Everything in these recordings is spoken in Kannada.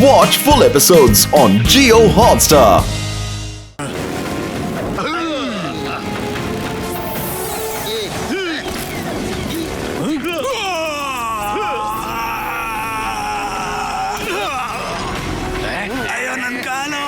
Watch full episodes on Jio Hotstar. ಅಯ್ಯೋ ನನ್ ಕಾಲು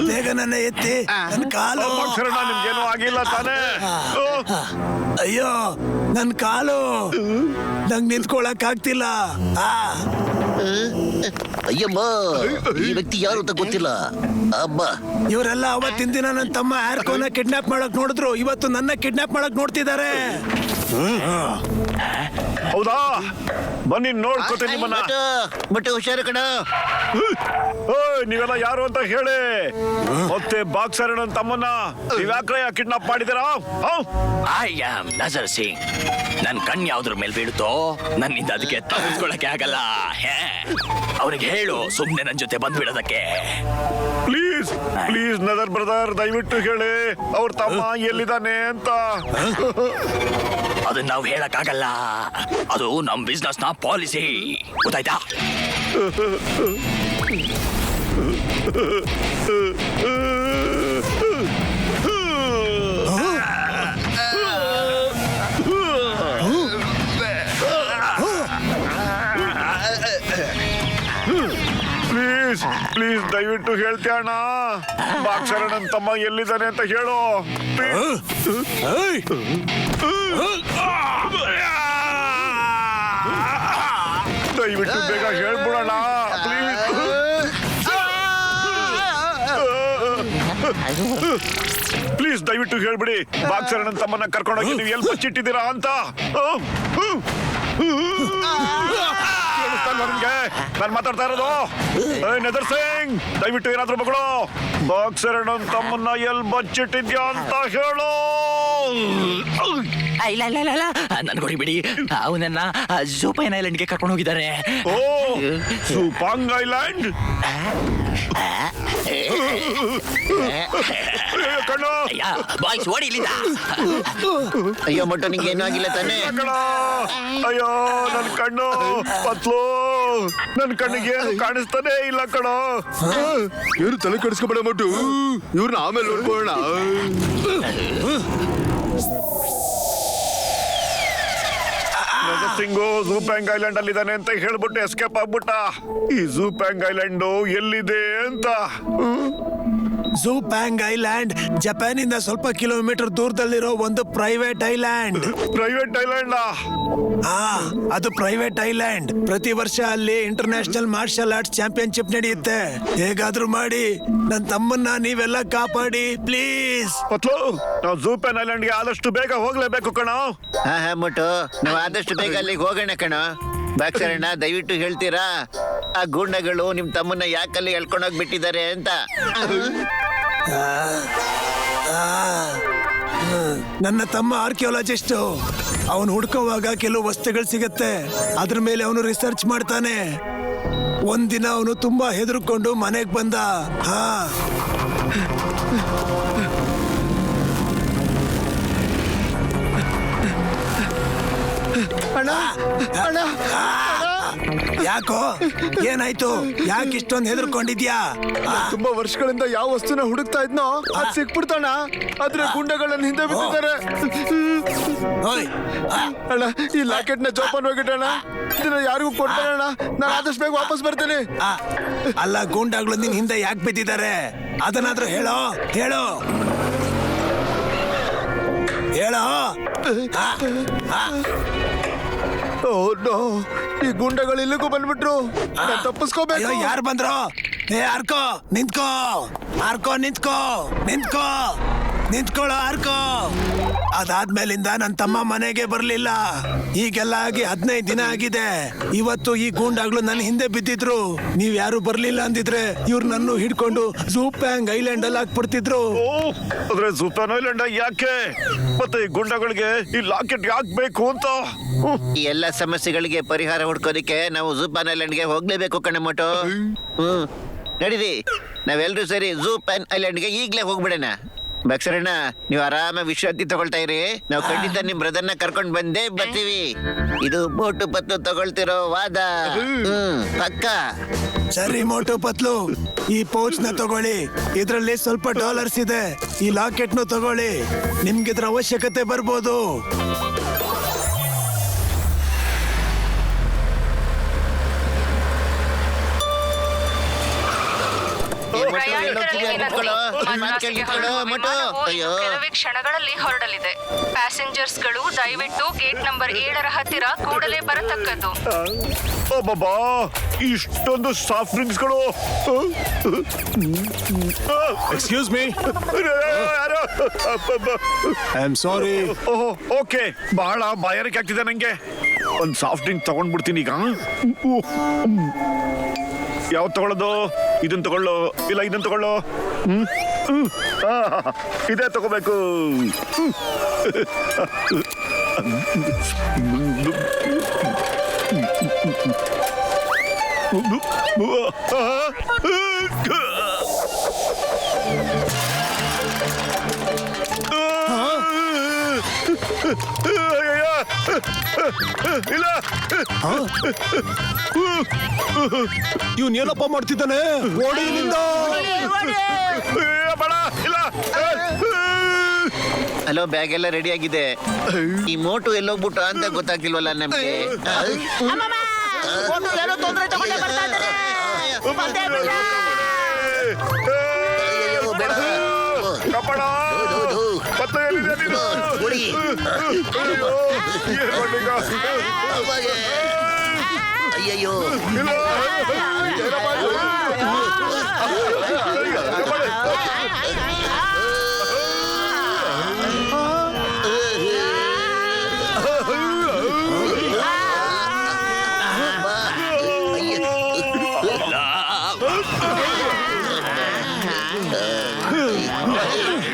ಬೇಗ ನನ್ನ ಎತ್ತಿ ನನ್ ಕಾಲು ನಿಮ್ಗೇನು ಆಗಿಲ್ಲ ತಾನೇ? ಅಯ್ಯೋ ನನ್ ಕಾಲು ನಂಗ್ ನಿಂತ್ಕೊಳಕ್ ಆಗ್ತಿಲ್ಲ. ಅಯ್ಯಮ್ಮ, ಈ ವ್ಯಕ್ತಿ ಯಾರು ಅಂತ ಗೊತ್ತಿಲ್ಲ. ಅಮ್ಮ, ಇವರೆಲ್ಲ ಅವತ್ತಿನ ದಿನ ನನ್ನ ತಮ್ಮ ಆರ್ಕೋನ ಕಿಡ್ನಾಪ್ ಮಾಡಕ್ ನೋಡಿದ್ರು, ಇವತ್ತು ನನ್ನ ಕಿಡ್ನಾಪ್ ಮಾಡಕ್ ನೋಡ್ತಿದ್ದಾರೆ. ಹೌದಾ? ಬನ್ನಿ ನೋಡ್ಕೋತೀನಿ ನಿಮ್ಮನ್ನ. ಬಟ್ ಹುಷಾರು ಕಣ. ನೀವೆಲ್ಲ ಯಾರು ಅಂತ ಹೇಳಿ. ಮತ್ತೆ ಬಾಕ್ಸರ್ ನನ್ನ ತಮ್ಮನ್ನ ನೀವ್ಯಾಕ್ರೆ ಕಿಡ್ನಾಪ್ ಮಾಡಿದಿರಾ? I am Nazar Singh. ನನ್ ಕಣ್ ಯಾವ್ದ್ರ ಮೇಲೆ ಬೀಳುತ್ತೋ ನನ್ನಿಂದ ಅದಕ್ಕೆ ತಪ್ಪಿಸ್ಕೊಳಕ್ಕೆ ಆಗಲ್ಲ. ಅವ್ರಿಗೆ ಹೇಳು ಸುಮ್ನೆ ನನ್ ಜೊತೆ ಬಂದ್ಬಿಡೋದಕ್ಕೆ. ಪ್ಲೀಸ್ ಪ್ಲೀಸ್ ನಜರ್ ಬ್ರದರ್, ದಯವಿಟ್ಟು ಹೇಳಿ ಅವ್ರ ತಮ್ಮ ಎಲ್ಲಿದ್ದಾನೆ ಅಂತ. ಅದನ್ನ ನಾವು ಹೇಳಕ್ಕಾಗಲ್ಲ, ಅದು ನಮ್ ಬಿಸ್ನೆಸ್ ನ ಪಾಲಿಸಿ, ಗೊತ್ತಾಯ್ತಾ? ಪ್ಲೀಸ್ ಪ್ಲೀಸ್ ದಯವಿಟ್ಟು ಹೇಳ್ತೀಯ ಅಣ್ಣ, ಬಾಕ್ಸರ್ ನನ್ನ ತಮ್ಮ ಎಲ್ಲಿದ್ದಾನೆ ಅಂತ ಹೇಳು. ದಯವಿಟ್ಟು ಬೇಗ ಹೇಳ್ಬಿಡೋಣ ಪ್ಲೀಸ್. ಪ್ಲೀಸ್ ದಯವಿಟ್ಟು ಹೇಳ್ಬಿಡಿ, ಬಾಕ್ಸರ್ ನನ್ನ ತಮ್ಮನ್ನ ಕರ್ಕೊಂಡೋಗಿ ನೀವು ಎಲ್ಲಿ ಬಚ್ಚಿಟ್ಟಿದ್ದೀರಾ ಅಂತ. ನಿಮ್ಗೆ ನಾನು ಮಾತಾಡ್ತಾ ಇರೋದು. ನಜರ್ ಸಿಂಗ್, ದಯವಿಟ್ಟು ಏನಾದ್ರೂ ಮಗಳು ಬಾಕ್ಸರ್ ನನ್ನ ತಮ್ಮನ್ನ ಎಲ್ಲಿ ಬಚ್ಚಿಟ್ಟಿದ್ಯಾ ಅಂತ ಹೇಳು. ಇಲ್ಲ ಇಲ್ಲ ಇಲ್ಲ ನನ್ಗೊಡಿ ಬಿಡಿ, ಅವನನ್ನ ಜೋಪೈನ್ ಐಲ್ಯಾಂಡ್ಗೆ ಕರ್ಕೊಂಡು ಹೋಗಿದ್ದಾರೆ. ಓ, ಸುಪಾಂಗ್ ಐಲ್ಯಾಂಡ್. ಕಣ್ಣು ಬಾಯ್ಸ್ ಓಡಿ ಇಲ್ಲಿಂದ. ಅಯ್ಯೋ ಮೊಟ್ಟ, ನಿಂಗೆ ಏನೂ ಆಗಿಲ್ಲ ತಾನೇ? ಅಯ್ಯೋ ನನ್ ಕಣ್ಣು ಪತ್ಲು, ನನ್ ಕಣ್ಣಿಗೆ ಕಾಣಿಸ್ತಾನೆ ಇಲ್ಲ ಕಣೋ. ಏನು ತಲೆ ಕೆಡಿಸ್ಕೊಬೇಡ ಮಟ್ಟು, ಇವ್ರನ್ನ ಆಮೇಲೆ ನೋಡ್ಕೊಳ್ಳೋಣ. ನಜರ್ ಸಿಂಗು ಜೂಪ್ಯಾಂಗ್ ಐಲ್ಯಾಂಡ್ ಅಲ್ಲಿ ಇದ್ದಾನೆ ಅಂತ ಹೇಳ್ಬಿಟ್ಟು ಎಸ್ಕೇಪ್ ಆಗ್ಬಿಟ್ಟ. ಈ ಜೂಪ್ಯಾಂಗ್ ಐಲ್ಯಾಂಡ್ ಎಲ್ಲಿದೆ ಅಂತ. ಜೂಪ್ಯಾಂಗ್ ಐಲ್ಯಾಂಡ್ ಜಪಾನಿಂದ ಸ್ವಲ್ಪ ಕಿಲೋಮೀಟರ್ ದೂರದಲ್ಲಿರೋ ಒಂದು ಪ್ರೈವೇಟ್ ಐಲ್ಯಾಂಡ್. Private island? ಅದು ಪ್ರೈವೇಟ್ ಐಲ್ಯಾಂಡ್. ಪ್ರತಿ ವರ್ಷ ಅಲ್ಲಿ ಇಂಟರ್ನ್ಯಾಷನಲ್ ಮಾರ್ಷಲ್ ಆರ್ಟ್ಸ್ ಚಾಂಪಿಯನ್ಶಿಪ್ ನಡೆಯುತ್ತೆ. ಹೇಗಾದ್ರೂ ಮಾಡಿ ನನ್ನ ತಮ್ಮನ್ನ ನೀವೆಲ್ಲ ಕಾಪಾಡಿ ಪ್ಲೀಸ್. ಪತ್ಲು, ನಾವು ಜೂಪ್ಯಾನ್ ಐಲ್ಯಾಂಡ್ಗೆ ಆದಷ್ಟು ಬೇಗ ಹೋಗ್ಲೇಬೇಕು ಕಣ. ಹಾ ಮೊಟ್ಟು, ನಾವು ಆದಷ್ಟು ಬೇಗ ಅಲ್ಲಿಗೆ ಹೋಗೋಣ ಕಣ. ಬಾಕ್ಸರಣ್ಣ, ದಯವಿಟ್ಟು ಹೇಳ್ತೀರಾ ಆ ಗೂಂಡಗಳು ನಿಮ್ ತಮ್ಮನ್ನ ಯಾಕಲ್ಲಿ ಎಳ್ಕೊಂಡೋಗ್ ಬಿಟ್ಟಿದ್ದಾರೆ ಅಂತ? ನನ್ನ ತಮ್ಮ ಆರ್ಕಿಯಾಲಜಿಸ್ಟ್. ಅವನು ಹುಡ್ಕೋವಾಗ ಕೆಲವು ವಸ್ತುಗಳು ಸಿಗತ್ತೆ, ಅದ್ರ ಮೇಲೆ ಅವನು ರಿಸರ್ಚ್ ಮಾಡ್ತಾನೆ. ಒಂದಿನ ಅವನು ತುಂಬಾ ಹೆದರ್ಕೊಂಡು ಮನೆಗ್ ಬಂದ. ಯಾಕೋ ಏನಾಯ್ತು? ಯಾಕೆ ಇಷ್ಟೊಂದು ಹೆದರ್ಕೊಂಡಿದ್ಯಾ? ತುಂಬಾ ವರ್ಷಗಳಿಂದ ಯಾವ ವಸ್ತುನ ಹುಡುಕ್ತಾ ಇದ್ನೋ ಅದ್ ಸಿಕ್ಬಿಡ್ತಾಣ. ಆದ್ರೆ ಗುಂಡಗಳನ್ನ ಹಿಂದೆ ಬಿಟ್ಟಿದ್ದಾರೆ. ಅಣ್ಣ, ಈ ಲಾಕೆಟ್ ನ ಜೋಪಾನ ಹೋಗಿಟ್ಟಣ, ಇದನ್ನ ಯಾರಿಗೂ ಕೊಡ್ಬೇಡ. ನಾನು ಆದಷ್ಟು ಬೇಗ ವಾಪಸ್ ಬರ್ತೇನೆ. ಅಲ್ಲ, ಗೂಂಡಾಗಳು ನಿನ್ ಹಿಂದೆ ಯಾಕೆ ಬಿದ್ದಿದ್ದಾರೆ? ಅದನ್ನಾದ್ರೂ ಹೇಳೋ ಹೇಳೋ ಹೇಳೋ. ಓ ನೋ, ಈ ಗುಂಡಗಳು ಇಲ್ಲಿಗೂ ಬಂದ್ಬಿಟ್ರು. ತಪ್ಪಿಸ್ಕೋಬೇಕು. ಯಾರು ಬಂದ್ರು? ಆರ್ಕೋ ನಿಂತ್ಕೋ, ಆರ್ಕೋ ನಿಂತ್ಕೋ, ನಿಂತ್ಕೋ, ನಿಂತ್ಕೊಳ್ಳೋ ಆರ್ಕೋ. ಅದಾದ್ಮೇಲಿಂದ ನನ್ನ ತಮ್ಮ ಮನೆಗೆ ಬರ್ಲಿಲ್ಲ. ಈಗೆಲ್ಲ ಆಗಿ 15 ದಿನ ಆಗಿದೆ. ಇವತ್ತು ಈ ಗೂಂಡಾಗಳು ನನ್ನ ಹಿಂದೆ ಬಿದ್ದಿದ್ರು. ನೀವ್ ಯಾರು ಬರ್ಲಿಲ್ಲ ಅಂದಿದ್ರೆ ಇವ್ರು ನನ್ನ ಹಿಡ್ಕೊಂಡು ಜೂಪ್ಯಾಂಗ್ ಐಲ್ಯಾಂಡ್ ಅಲ್ಲಿ ಹಾಕ್ಬಿಡ್ತಿದ್ರು. ಆದ್ರೆ ಜೂಪ್ಯಾನ್ ಐಲ್ಯಾಂಡ್ ಯಾಕೆ? ಮತ್ತೆ ಈ ಗುಂಡಗಳಿಗೆ ಈ ಲಾಕೆಟ್ ಯಾಕೆ ಬೇಕು ಅಂತ? ಈ ಎಲ್ಲ ಸಮಸ್ಯೆಗಳಿಗೆ ಪರಿಹಾರ ಹುಡ್ಕೋದಿಕ್ಕೆ ನಾವು ಜೂಪಾನ್ ಐಲ್ಯಾಂಡ್ಗೆ ಹೋಗ್ಲೇಬೇಕು ಕಣಮೋಟು. ನಡೀರಿ. ನಾವೆಲ್ಲರೂ ಸರಿ ಝೂ ಪ್ಯಾನ್ ಐಲ್ಯಾಂಡ್ಗೆ ಈಗಲೇ ಹೋಗ್ಬಿಡೋಣ. ಬಕ್ಸರಣ್ಣ, ನೀವು ಆರಾಮ ವಿಶ್ರಾಂತಿ ತಗೊಳ್ತಾ ಇರಿ. ನಾವು ಖಂಡಿತ ನಿಮ್ ಬ್ರದರ್ನ ಕರ್ಕೊಂಡ್ ಬಂದೇ ಬರ್ತೀವಿ. ಇದು ಮೋಟು ಪತ್ಲು ತಗೊಳ್ತಿರೋ ವಾದ. ಪಕ್ಕ. ಸರಿ ಮೋಟು ಪತ್ಲು, ಈ ಪೌಚ್ ನ ತಗೊಳ್ಳಿ. ಇದ್ರಲ್ಲಿ ಸ್ವಲ್ಪ ಡಾಲರ್ಸ್ ಇದೆ. ಈ ಲಾಕೆಟ್ ನು ತಗೊಳ್ಳಿ, ನಿಮ್ಗೆ ಇದ್ರ ಅವಶ್ಯಕತೆ ಬರ್ಬೋದು. ಕೆಲವೇ ಕ್ಷಣಗಳಲ್ಲಿ ಹೊರಡಲಿದೆ. ಪ್ಯಾಸೆಂಜರ್ಸ್ಗಳು ದಯವಿಟ್ಟು ಗೇಟ್ ನಂಬರ್ 7 ಹತ್ತಿರ ಕೂಡಲೇ ಬರತಕ್ಕದ್ದು. ಬಾಬಾ, ಇಷ್ಟೊಂದು ಸಾಫ್ಟ್ ಡ್ರಿಂಕ್ಸ್ಗಳು. Excuse me, I am sorry. ಓಹೋ, ಓಕೆ. ಬಹಳ ಬಾಯಾರಿಕೆ ಆಗ್ತಿದೆ ನಂಗೆ. ಒಂದು ಸಾಫ್ಟ್ ಡ್ರಿಂಕ್ ತಗೊಂಡ್ಬಿಡ್ತೀನಿ ಈಗ. ಯಾವ್ದು ತಗೊಳ್ಳೋದು? ಇದನ್ನ ತಗೊಳ್ಳೋ ಇಲ್ಲ ಇದನ್ನ ತಗೊಳ್ಳೋ? ಇದೇ ತಗೋಬೇಕು. ಇಲ್ಲ, ಇವ್ನು ಏನಪ್ಪ ಮಾಡ್ತಿದ್ದಾನೆ? ಓಡಿ ಇಲ್ಲಿಂದ. ಬೇಡ, ಇಲ್ಲ. ಹಲೋ, ಬ್ಯಾಗ್ ಎಲ್ಲ ರೆಡಿ ಆಗಿದೆ. ಈ ಮೋಟು ಎಲ್ಲೋಗ್ಬಿಟ್ಟ ಅಂತ ಗೊತ್ತಾಗ್ತಿಲ್ವಲ್ಲ ನಮ್ಗೆ. ಕಪಡ ಮತ್ತೆ ಎಲ್ಲಿದೆ ನೀನು? ಏನ್ ಮಾಡ್ಲಿಕ್ಕ? ಅಯ್ಯಯ್ಯೋ, ಇಲ್ಲ.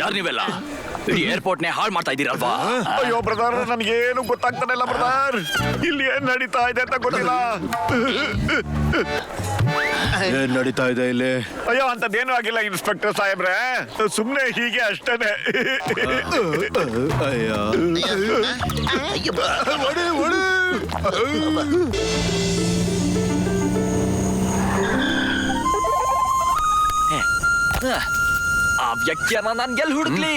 ಯಾರು ನೀವೆಲ್ಲ? ಇಡೀ ಏರ್ಪೋರ್ಟ್ ನೇ ಹಾಳು ಮಾಡ್ತಾ ಇದ್ದೀರಲ್ವಾ? ಅಯ್ಯೋ ಬ್ರದರ್, ನನ್ಗೇನು ಗೊತ್ತಾಗ್ತಾನೆ ಇಲ್ಲ ಬ್ರದರ್. ಇಲ್ಲಿ ಏನ್ ನಡೀತಾ ಇದೆ ಅಂತ ಗೊತ್ತಿಲ್ಲ. ಏನ್ ನಡೀತಾ ಇದೆ ಇಲ್ಲಿ? ಅಯ್ಯೋ, ಅಂತದ್ದೇನು ಆಗಿಲ್ಲ ಇನ್ಸ್ಪೆಕ್ಟರ್ ಸಾಹೇಬ್ರೆ. ಸುಮ್ನೆ ಹೀಗೆ ಅಷ್ಟೇನೆ. ಅಯ್ಯ, ಅಯ್ಯೋ, ಆ ವ್ಯಕ್ತಿಯನ್ನ ನಾನು ಗೆಲ್ ಹುಡುಕ್ಲಿ.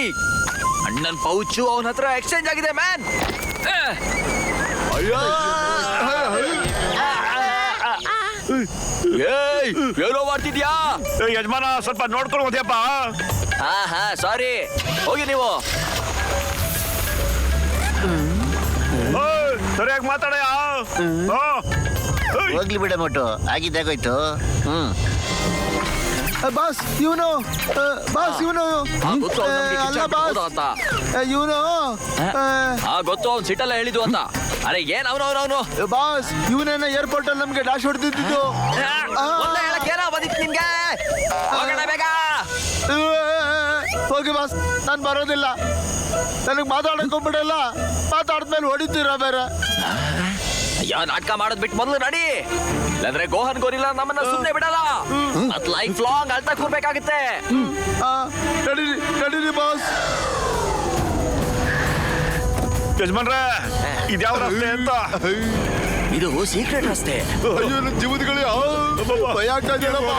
ಅಣ್ಣನ್ ಪೌಚು ಅವನ ಹತ್ರ ಎಕ್ಸ್ಚೇಂಜ್ ಆಗಿದೆ ಮ್ಯಾನ್. ಏನೋ ಮಾಡ್ತಿದ್ಯಾ? ಯಜಮಾನ, ಸ್ವಲ್ಪ ನೋಡ್ಕೊಂಡು ಹೋದ್ಯಪ್ಪ. ಹಾ ಸಾರಿ, ಹೋಗಿ ನೀವು. ಸರಿಯಾಗಿ ಮಾತಾಡಯ್ಯ. ಹೋಗ್ಲಿ ಬಿಡ ಮೋಟು, ಆಗಿದ್ದಾಗೋಯ್ತು. ಬಾಸ್ ಇವನು, ಬಾಸ್ ಇವನು ಗೊತ್ತು ಅವ್ನು ನಮ್ಗೆ ಅಲ್ಲ ಕಿಚ್ಚ ಬಾಸ್, ಅಂತ. ಇವನು ಗೊತ್ತು, ಅವ್ನು ಸಿಟ್ಟಲ್ಲ ಹೇಳಿದ್ದು ಅಂತ. ಅರೆ ಏನ್ ಅವನು ಬಾಸ್, ಇವನೇನ ಏರ್ಪೋರ್ಟ್ ಅಲ್ಲಿ ನಮ್ಗೆ ಡ್ಯಾಶ್ ಹೊಡೆದಿದ್ದು. ಹೇಳಕ್ಕೇನೋ ಬಂದಿತ್ತು ನಿನ್ಗೆ. ಹೋಗೋಣ ಬೇಗ. ಹೋಗಿ ಬಾಸ್, ನಾನು ಬರೋದಿಲ್ಲ. ನನಗೆ ಮಾತಾಡಕ್ ಹೋಗ್ಬಿಡಲ್ಲ. ಮಾತಾಡಿದ್ಮೇಲೆ ಹೊಡಿತೀರಾ ಬೇರೆ. ಅಯ್ಯೋ, ನಾಟಕ ಮಾಡೋದ್ ಬಿಟ್ಟು ಮೊದಲು ನಡಿ. ಇಲ್ಲಾಂದ್ರೆ ಗೋಹನ್ ಗೋರಿಲ್ಲ ನಮ್ಮನ್ನ ಸುಮ್ಮನೆ ಬಿಡಲ್ಲ. ಮತ್ ಲೈಫ್ ಲಾಂಗ್ ಅಳ್ತಾ ಕೂರ್ಬೇಕಾಗುತ್ತೆ. ನಡೀರಿ ನಡೀರಿ ಬಾಸ್. ಯಜಮಾನ್ರೆ, ಇದ್ಯಾವ ರಸ್ತೆ ಅಂತ? ಇದು ಸೀಕ್ರೆಟ್ ರಸ್ತೆ. ಅಯ್ಯೋ, ನನ್ನ ಜೀವನಗಳೇ ಭಯ ಆಗ್ತಾ ಇದೆಯಲ್ಲಪ್ಪ.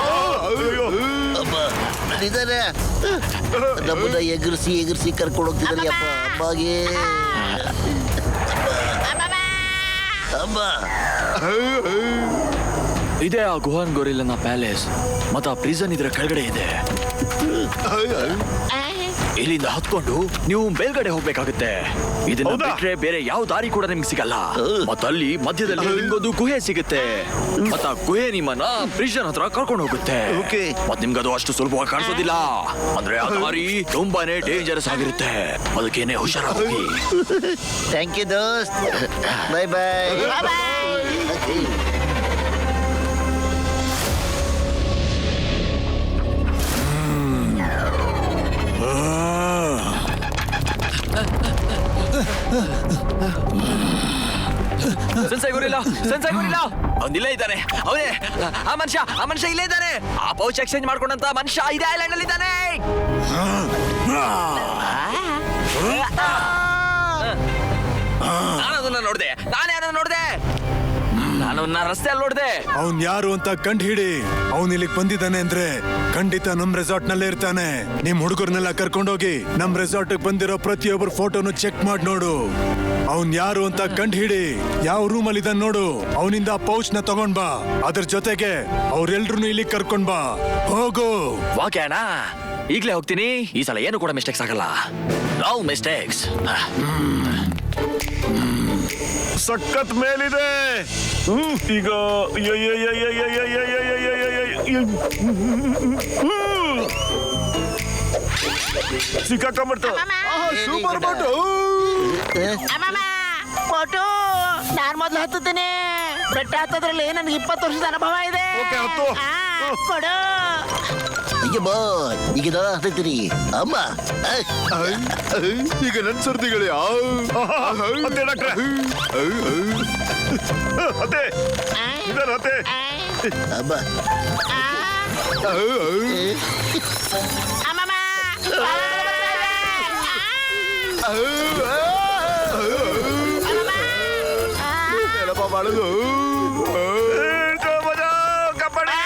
ಇದಾರೆ ನಮ್ಮನ್ನ ಎಗರಿಸಿ ಕರ್ಕೊಂಡು ಹೋಗ್ತಿದ್ದಾರೆ ಅಪ್ಪ. ಅಮ್ಮಗೆ ಅಮ್ಮ. ಇದೇ ಆ ಗುಹಾನ್ ಗೋರಿಲ್ಲನ ಪ್ಯಾಲೇಸ್. ಮತ್ತ ಪ್ರಿಸನ್ ಇದ್ರ ಕೆಳಗಡೆ ಇದೆ. ಇಲ್ಲಿಂದ ಹತ್ಕೊಂಡು ನೀವು ಮೇಲ್ಗಡೆ ಹೋಗ್ಬೇಕಾಗುತ್ತೆ. ಇದನ್ನ ಹೌದಾ? ಬಿಟ್ರೆ ಬೇರೆ ಯಾವ ದಾರಿ ಕೂಡ ನಿಮ್ಗೆ ಸಿಗಲ್ಲ. ಮತ್ತ ಅಲ್ಲಿ ಮಧ್ಯದಲ್ಲಿ ನಿಮ್ಗೊಂದು ಗುಹೆ ಸಿಗುತ್ತೆ. ಮತ್ತ ಗುಹೆ ನಿಮ್ಮನ್ನ ಪ್ರಿಸನ್ ಹತ್ರ ಕರ್ಕೊಂಡು ಹೋಗುತ್ತೆ. ಮತ್ ನಿಮ್ಗದು ಅಷ್ಟು ಸುಲಭವಾಗಿ ಕಾಣಿಸೋದಿಲ್ಲ. ಅಂದ್ರೆ ಆ ದಾರಿ ತುಂಬಾನೇ ಡೇಂಜರಸ್ ಆಗಿರುತ್ತೆ. ಅದಕ್ಕೇನೆ ಹುಷಾರಾಗಿ. ಥ್ಯಾಂಕ್ ಯು ದೋಸ್ತ್. ಬಾಯ್ ಬಾಯ್. Sensei gorilla. ಅವನಿಲ್ಲೇ ಇದ್ದಾನೆ. ಅವನೇ ಆ ಮನುಷ್ಯ ಇಲ್ಲೇ ಇದ್ದಾನೆ. ಆ ಪೌಚ್ ಎಕ್ಸ್ಚೇಂಜ್ ಮಾಡ್ಕೊಂಡಂತ ಮನುಷ್ಯ ಇದೇ ಐಲ್ಯಾಂಡ್ ಅಲ್ಲಿ ಇದ್ದಾನೆ. ನಾನು ಅದನ್ನ ನೋಡ್ದೆ. ನಾನೇ ಅದನ್ನ ನೋಡ್ದೆ. ನಾನು ರಸ್ತೆಯಲ್ಲಿ ನೋಡ್ದೆ. ಅವನ್ ಯಾರು ಅಂತ ಕಂಡು ಹಿಡಿ. ಅವನ್ ಇಲ್ಲಿಗೆ ಬಂದಿದ್ದಾನೆ ಅಂದ್ರೆ ಖಂಡಿತ ನಮ್ ರೆಸಾರ್ಟ್ ನಲ್ಲೇ ಇರ್ತಾನೆ. ನಿಮ್ ಹುಡುಗರ್ನೆಲ್ಲ ಕರ್ಕೊಂಡೋಗಿ ನಮ್ ರೆಸಾರ್ಟ್ ಬಂದಿರೋ ಪ್ರತಿಯೊಬ್ಬರ ಫೋಟೋನು ಚೆಕ್ ಮಾಡಿ ನೋಡು. ಅವನ್ ಯಾರು ಅಂತ ಕಂಡು ಹಿಡಿ. ಯಾವ ರೂಮ್ ಅಲ್ಲಿ ಇದ್ದಾನೆ ನೋಡು. ಅವನಿಂದ ಪೌಚ್ ನ ತಗೊಂಡ್ ಬಾ. ಅದ್ರ ಜೊತೆಗೆ ಅವ್ರೆಲ್ರು ಇಲ್ಲಿ ಕರ್ಕೊಂಡ್ ಬಾ. ಹೋಗು. ಓಕೆ ಅಣ್ಣ, ಈಗ್ಲೇ ಹೋಗ್ತೀನಿ. ಈ ಸಲ ಏನು ಕೂಡ ಮಿಸ್ಟೇಕ್ಸ್ ಆಗಲ್ಲ. No mistakes. ಸಖತ್ ಮೇಲಿದೆ. ಈಗ ಸಿಕ್ಕಾಕೊಂಡ್ಬಿಡ್ತು. Super boat. ಬೋಟು ನಾನ್ ಮೊದ್ಲು ಹತ್ತುತ್ತೇನೆ. ಬೆಟ್ಟ ಹತ್ತದ್ರಲ್ಲಿ ನನ್ಗೆ 20 ವರ್ಷದ ಅನುಭವ ಇದೆ. ಓಕೆ, ಹತ್ತು. ಕೊಡು. ಅಯ್ಯ ಬಾ, ಈಗ ಹತ್ತೀರಿ ಅಮ್ಮ. ಈಗ ನನ್ ಸರ್ದಿಗಳೇ. ಹತ್ತೆ ಡಾಕ್ಟ್ರೆ, ಹತ್ತೆ ಇದರ ಹತ್ತೆ. ಅಮ್ಮ ಅಮ್ಮಮ್ಮ. ಮಾಡೋದು ಕಬಡ್ಡಿ.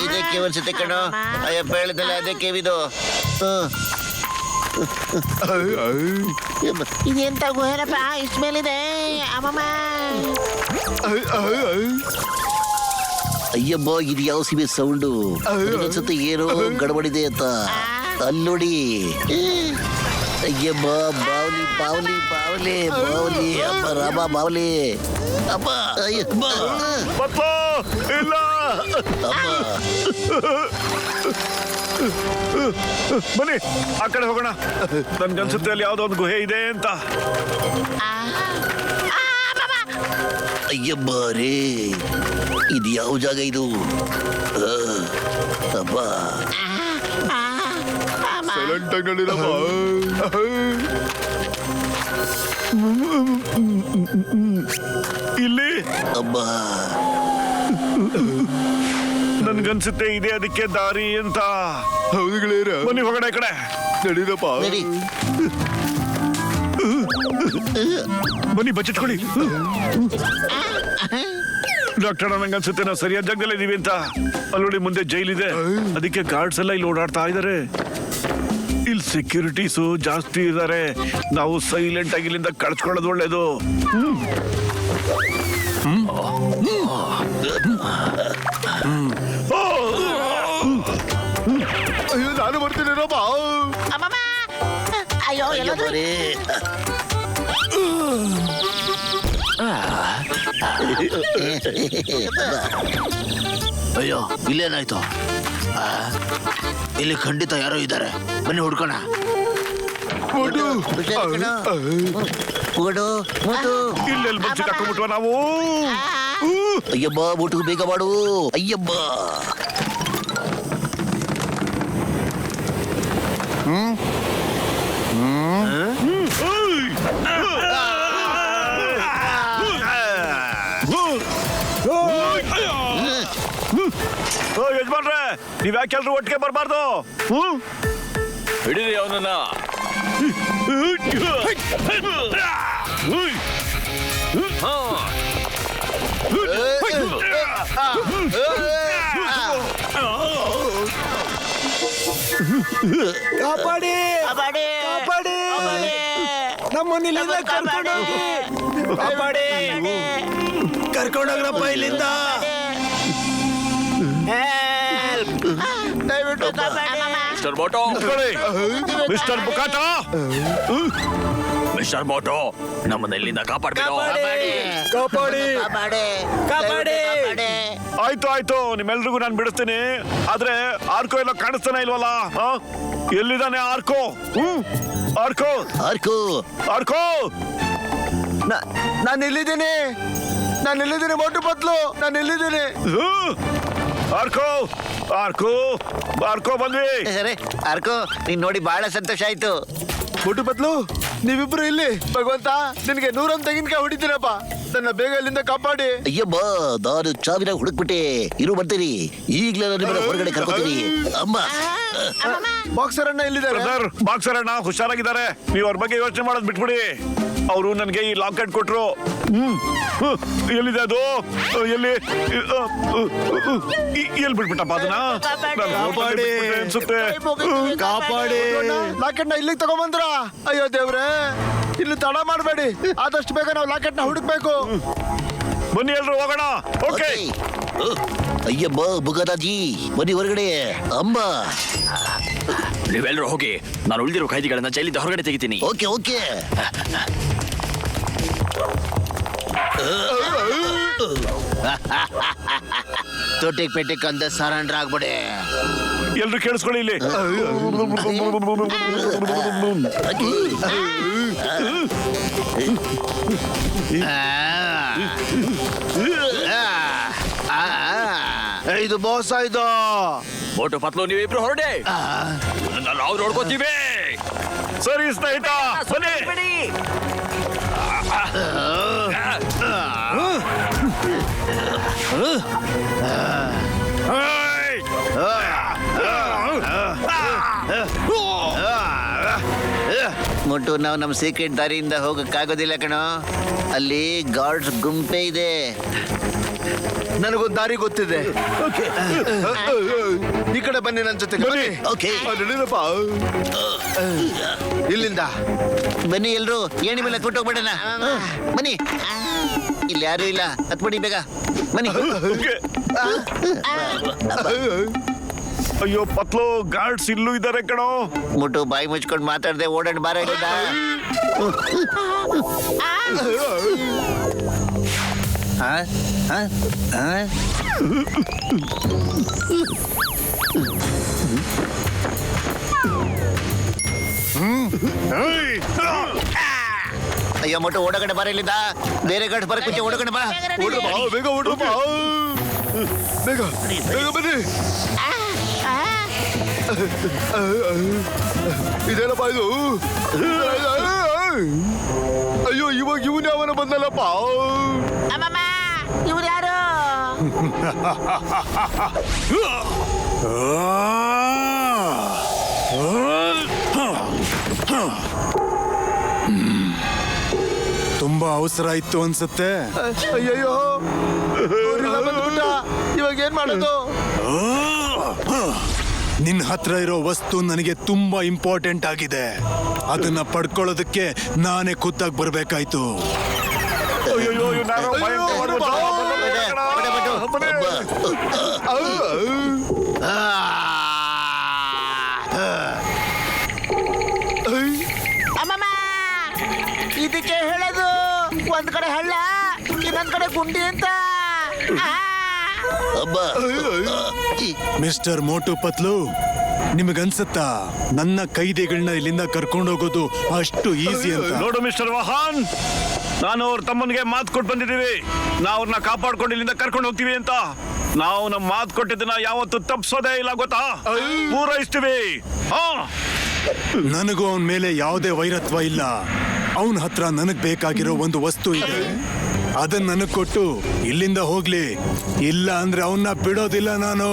ಇದಕ್ಕೆ ಒಂದ್ಸತಿ ಕಣೋ. ಅಯ್ಯಪ್ಪ ಹೇಳಿದಲ್ಲ ಅದಕ್ಕೆ ಇದು. ಇದೆಂತ ಗುಹೆನಪ್ಪ ಇಷ್ಟ ಮೇಲಿದೆ. ಅಮ್ಮಮ್ಮ. ಅಯ್ಯಬ್ಬ, ಇದು ಯಾವ ಸಿಬಿ ಸೌಂಡು? ಅನ್ಸುತ್ತೆ ಏನೋ ಗಡಬಡಿದೆ ಅಂತ. ಅಲ್ಲೋಡಿ. ಅಯ್ಯಬ್ಬ, ಬಾವ್ಲಿ ಬಾವ್ಲಿ ಬಾವ್ಲಿ ಬಾವ್ಲಿ. ಅಪ್ಪ ರಾಮ ಬಾವ್ಲಿ. ಅಪ್ಪ ಅಯ್ಯಬ್ಬ ಇಲ್ಲ. ಅಪ್ಪ. ಬನ್ನಿ ಆ ಕಡೆ ಹೋಗೋಣ. ನನ್ಗನ್ಸುತ್ತೆ ಅಲ್ಲಿ ಯಾವ್ದೋ ಒಂದು ಗುಹೆ ಇದೆ ಅಂತ. ಅಯ್ಯಬ್ಬ ರೇ, ಇದು ಯಾವ ಜಾಗ ಇದು? ಅಪ್ಪ ಸೈಲೆಂಟ್ ಆಗಿ ನಡೀರಪ್ಪ. ಇಲ್ಲಿ ಅಬ್ಬ, ನನ್ಗನ್ಸುತ್ತೆ ಇದೆ ಅದಕ್ಕೆ ದಾರಿ ಅಂತ. ಹೌದು ಗೆಳೆಯರ, ಬನ್ನಿ ಹೋಗೋಣ ಈ ಕಡೆ. ನಡೀರಪ್ಪ. ನಡಿ. ಬನ್ನಿ ಬಚ್ಚಿಟ್ಕೊಳ್ಳಿ. ಡಾಕ್ಟರ್, ನಂಗನ್ಸುತ್ತೆ ನಾವು ಸರಿಯಾದ ಜಾಗದಲ್ಲಿ ಇದೀವಿ ಅಂತ. ಅಲ್ಲೋಡಿ ಮುಂದೆ ಜೈಲಿದೆ. ಅದಕ್ಕೆ ಗಾರ್ಡ್ಸ್ ಎಲ್ಲ ಇಲ್ಲಿ ಓಡಾಡ್ತಾ ಇದಾರೆ. ಇಲ್ಲಿ ಸೆಕ್ಯೂರಿಟೀಸು ಜಾಸ್ತಿ ಇದಾರೆ. ನಾವು ಸೈಲೆಂಟ್ ಆಗಿ ಇಲ್ಲಿಂದ ಕಳ್ಸ್ಕೊಳ್ಳೋದು ಒಳ್ಳೇದು. ಅಯ್ಯೋ, ನಾನು ಬರ್ತೀನಿರಪ್ಪ. ಅಮ್ಮಮ್ಮ. ಅಯ್ಯೋ ಎಲ್ಲೋದ್ರು? ರೇ. ಅಯ್ಯೋ, ಇಲ್ಲೇನಾಯ್ತು? ಇಲ್ಲಿ ಖಂಡಿತ ಯಾರೋ ಇದ್ದಾರೆ. ಬನ್ನಿ ಹುಡ್ಕೋಣ. ಬೋಟು. ಇಲ್ಲೆಲ್ಲಿ ಬಂದು ಸಿಕ್ಕಾಕೊಂಡ್ಬಿಟ್ವ ನಾವು? ಅಯ್ಯಬ್ಬ, ಬೋಟು ಬೇಗ ಮಾಡು. ಅಯ್ಯಬ್ಬ. ಯಜಮಾನ್ರೆ, ನೀವ್ ಯಾಕೆಲ್ರು ಒಟ್ಟಿಗೆ ಬರ್ಬಾರ್ದು? ಹಿಡೀರಿ ಅವನನ್ನ. ಕಾಪಾಡಿ, ಕಾಪಾಡಿ. ಕಾಪಾಡಿ. ನಮ್ಮನ್ನ ಇಲ್ಲಿಂದ ಕರ್ಕೊಂಡೋಗಿ. ಕಾಪಾಡಿ, ಕರ್ಕೊಂಡೋಗ್ರಪ್ಪ ಇಲ್ಲಿಂದ. ದಯವಿಟ್ಟು ಕಾಪಾಡಿ. ಮಿಸ್ಟರ್ ಬೋಟೋ, ಮಿಸ್ಟರ್ ಬುಕಾಟ, ಮಿಸ್ಟರ್ ಮೋಟೋ ನಮ್ಮನ್ನ ಇಲ್ಲಿಂದ ಕಾಪಾಡ್ಬಿಡು. ಕಾಪಾಡಿ ಕಾಪಾಡಿ. ಆಯ್ತು ನಿಮ್ಮೆಲ್ರಿಗೂ ನಾನು ಬಿಡಿಸ್ತೀನಿ. ಆದ್ರೆ ಆರ್ಕೋ ಎಲ್ಲ ಕಾಣಿಸ್ತಾನೆ ಇಲ್ವಲ್ಲ? ಆ? ಎಲ್ಲಿದ್ದಾನೆ ಆರ್ಕೋ? ಆರ್ಕೋ ಆರ್ಕು ಆರ್ಕೋ ನಾನು ಇಲ್ಲಿದ್ದೀನಿ ಮೋಟು ಪತ್ಲು, ನಾನು ಇಲ್ಲಿದ್ದೀನಿ. ಆರ್ಕೋ ಆರ್ಕೋ ಆರ್ಕೋ ಬಂದ್ವಿ. ಅರೆ ಆರ್ಕು ನೀನ್ ನೋಡಿ ಬಹಳ ಸಂತೋಷ ಆಯ್ತು. ಮೋಟು ಪತ್ಲು, ನೀವಿಬ್ರು ಇಲ್ಲಿ. ಭಗವಂತ ನಿನಗೆ 100 ತೆಂಗಿನಕಾಯಿ ಹೊಡಿತೀರಪ್ಪ, ನನ್ನ ಬೇಗ ಇಲ್ಲಿಂದ ಕಾಪಾಡಿ. ಅಯ್ಯಬ್ಬ ನಾನು ಚಾವಿನ ಹುಡುಕ್ಬಿಟ್ಟೆ. ಇರು ಬರ್ತೀನಿ, ಈಗ್ಲೇ ನಿಮ್ಮನ್ನ ಹೊರಗಡೆ ಕರ್ಕೊತೀನಿ. ಅಮ್ಮ ಬಾಕ್ಸರ್ ಅಣ್ಣ ಇಲ್ಲಿದ್ದಾರೆ. ಬ್ರದರ್ ಬಾಕ್ಸರ್ ಅಣ್ಣ ಹುಷಾರಾಗಿದ್ದಾರೆ. ನೀವು ಅವ್ರ ಬಗ್ಗೆ ಯೋಚನೆ ಮಾಡೋದು ಬಿಟ್ಬಿಡಿ. ಅವರು ನನಗೆ ಈ ಲಾಕೆಟ್ ಕೊಟ್ರು. ಎಲ್ಲಿದೆ ಅದು? ಎಲ್ಲಿ ಎಲ್ಲಿ ಬಿಟ್ಬಿಟ್ಟಪ್ಪ ಅದನ್ನ? ಕಾಪಾಡಿ. ಅನ್ಸುತ್ತೆ. ಕಾಪಾಡಿ. ಲಾಕೆಟ್ ನ ಇಲ್ಲಿಗೆ ತಗೊಂಬಂದ್ರ? ಅಯ್ಯೋ ದೇವ್ರೆ, ಇಲ್ಲಿ ತಡ ಮಾಡಬೇಡಿ. ಆದಷ್ಟು ಬೇಗ ನಾವು ಲಾಕೆಟ್ ನ ಹುಡುಕ್ಬೇಕು. ಬನ್ನಿ ಎಲ್ರು ಹೋಗೋಣ. ಓಕೆ. ಅಯ್ಯಬ್ಬ ಬುಗದಾಜಿ ಬನ್ನಿ ಹೊರಗಡೆ. ಅಮ್ಮ ನೀವೆಲ್ಲರೂ ಹೋಗಿ, ನಾನು ಉಳಿದಿರೋ ಖೈದಿಗಳನ್ನ ಜೈಲಿಂದ ಹೊರಗಡೆ ತೆಗಿತೀನಿ. Okay okay. ತೊಟ್ಟಿಗೆ ಪೆಟ್ಟಿಗೆ ಅಂದ ಸರೆಂಡರ್ ಆಗ್ಬಿಡೆ. ಎಲ್ರು ಕೇಳಿಸ್ಕೊಳ್ಳಿ ಇಲ್ಲಿ. ಇದು ಮೋಸ ಇದು. ಮೋಟು ಪತ್ಲು ನೀವಿಬ್ರು ಹೊರಡೆ, ನಾವು ನೋಡ್ಕೋತೀವಿ. ಸರಿ ಸ್ನೇಹಿತ ಬನ್ನಿ. ಮುಟ್ಟು ನಾವು ನಮ್ಮ ಸೀಕ್ರೆಟ್ ದಾರಿಯಿಂದ ಹೋಗಕ್ಕಾಗೋದಿಲ್ಲ ಕಣೋ. ಅಲ್ಲಿ ಗಾರ್ಡ್ಸ್ ಗುಂಪೆ ಇದೆ. ನನಗೊಂದು ದಾರಿ ಗೊತ್ತಿದೆ. ಈ ಕಡೆ ಬನ್ನಿ ನನ್ನ ಜೊತೆ. ಓಕೆ ಇಲ್ಲಿಂದ ಬನ್ನಿ ಎಲ್ರು. ಏಣಿ ಮೇಲೆ ಕೊಟ್ಟು ಹೋಗ್ಬೇಡಣ. ಬನ್ನಿ, ಇಲ್ಲಿ ಯಾರು ಇಲ್ಲ. ಹತ್ಬಿಡಿ ಬೇಗ ಬನ್ನಿ. ಅಯ್ಯೋ ಪತ್ಲು, ಗಾರ್ಡ್ಸ್ ಇಲ್ಲೂ ಇದ್ದಾರೆ ಕಣೋ. ಮುಟ್ಟು ಬಾಯಿ ಮುಚ್ಕೊಂಡು ಮಾತಾಡದೆ ಓಡಾಡ್ ಬಾರ ಇಲ್ಲಿಂದ. ಅಯ್ಯೋ ಮುಟ್ಟು ಓಡಗಡೆ ಬಾರ ಇಲ್ಲಿಂದ. ಬೇರೆ ಗಾರ್ಡ್ ಬರಕ್ ಮುಂಚೆ ಓಡಗಡೆ ಬಾ. ಓಡ್ರು ಬಾ, ಬೇಗ ಓಡ್ರು ಬಾ. ಬೇಗ ಬೇಗ ಬನ್ನಿ. ಇದೇನಪ್ಪ ಇದು? ಅಯ್ಯೋ ಇವಾಗ ಇವನ್ ಯಾವನ ಬಂದಲ್ಲಪ್ಪ. ಅಮ್ಮಮ್ಮ, ಇವ್ರು ಯಾರು? ತುಂಬಾ ಅವಸರ ಇತ್ತು ಅನ್ಸುತ್ತೆ. ಅಯ್ಯಯ್ಯೋ, ಅವ್ರೆಲ್ಲ ಬಂದ್ಬಿಟ್ಟ. ಇವಾಗ ಏನ್ ಮಾಡೋದು? ನಿನ್ ಹತ್ರ ಇರೋ ವಸ್ತು ನನಗೆ ತುಂಬಾ ಇಂಪಾರ್ಟೆಂಟ್ ಆಗಿದೆ. ಅದನ್ನ ಪಡ್ಕೊಳ್ಳೋದಕ್ಕೆ ನಾನೇ ಖುದ್ದಾಗಿ ಬರ್ಬೇಕಾಯ್ತು. ಅಯ್ಯೋ ನಾನು ಅಮ್ಮಮ್ಮ, ಇದಕ್ಕೆ ಹೇಳೋದು ಒಂದ್ ಕಡೆ ಹಳ್ಳ, ಇನ್ನೊಂದ್ ಕಡೆ ಗುಂಡಿ ಅಂತ. ಮಿಸ್ಟರ್ ಮೋಟು ಪತ್ಲು, ನಿಮಗನ್ಸತ್ತಾ ನನ್ನ ಕೈದಿಗಳನ್ನ ಇಲ್ಲಿಂದ ಕರ್ಕೊಂಡು ಹೋಗೋದು ಅಷ್ಟು ಈಸಿ ಅಂತ? ನೋಡು ಮಿಸ್ಟರ್ ವಾಹನ್, ನಾನು ಅವ್ರ ತಮ್ಮನಿಗೆ ಮಾತು ಕೊಟ್ಟು ಬಂದಿದ್ದೀವಿ. ನಾವು ಅವ್ರನ್ನ ಕಾಪಾಡ್ಕೊಂಡು ಇಲ್ಲಿಂದ ಕರ್ಕೊಂಡು ಹೋಗ್ತೀವಿ ಅಂತ. ನಾವು ನಮ್ಮ ಮಾತು ಕೊಟ್ಟಿದ್ದನ್ನ ಯಾವತ್ತು ತಪ್ಪಿಸೋದೇ ಇಲ್ಲ, ಗೊತ್ತಾ? ಪೂರೈಸ್ತೀವಿ. ನನಗೂ ಅವನ ಮೇಲೆ ಯಾವುದೇ ವೈರತ್ವ ಇಲ್ಲ. ಅವನ ಹತ್ರ ನನಗ್ ಬೇಕಾಗಿರೋ ಒಂದು ವಸ್ತು ಇದೆ. ಅದನ್ನ ನನಗ್ ಕೊಟ್ಟು ಇಲ್ಲಿಂದ ಹೋಗ್ಲಿ, ಇಲ್ಲ ಅಂದ್ರೆ ಅವನ್ನ ಬಿಡೋದಿಲ್ಲ ನಾನು.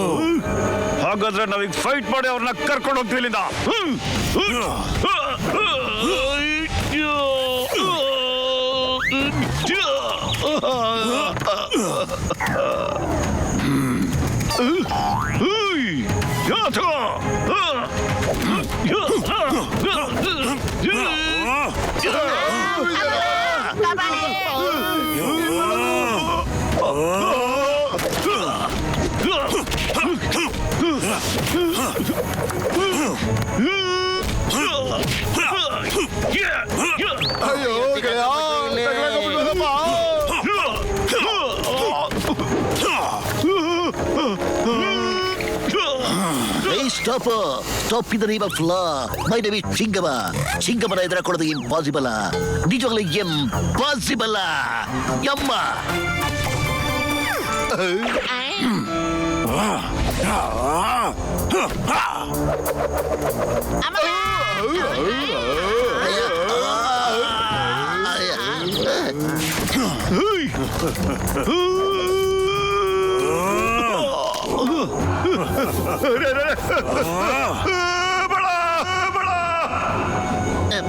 ಹಾಗಾದ್ರೆ ನಾವೀಗ ಫೈಟ್ ಮಾಡಿ ಅವ್ರನ್ನ ಕರ್ಕೊಂಡು ಹೋಗ್ತೀವಿ ಇಲ್ಲಿಂದ. ಅಯ್ಯೋ stop stop in the name of law. My name is Chingama. ಚಿಂಗಮನ ಎದುರಾಕೊಳ್ಳೋದು ಇಂಪಾಸಿಬಲ್. ನಿಜವಾಗ್ಲೂ ಇಂಪಾಸಿಬಲ್. ಯಮ್ಮ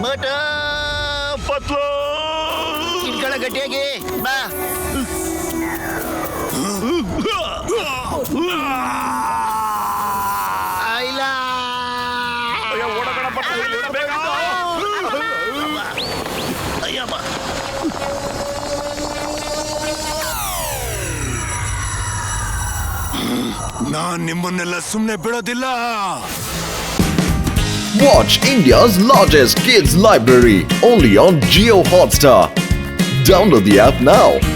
ಮಟ ಪತ್ಲು ಇಟ್ಕೊಳ್ಳ ಗಟ್ಟಿಯಾಗಿ ಬಾ. ಇಲ್ಲ ಓಡಬೇಡ ಪತ್ಲು, ಬೇಗ. ಅಯ್ಯಮ್ಮ. ನಾನ್ ನಿಮ್ಮನ್ನೆಲ್ಲ ಸುಮ್ನೆ ಬಿಡೋದಿಲ್ಲ. Watch India's largest kids library only on Jio Hotstar. Download the app now.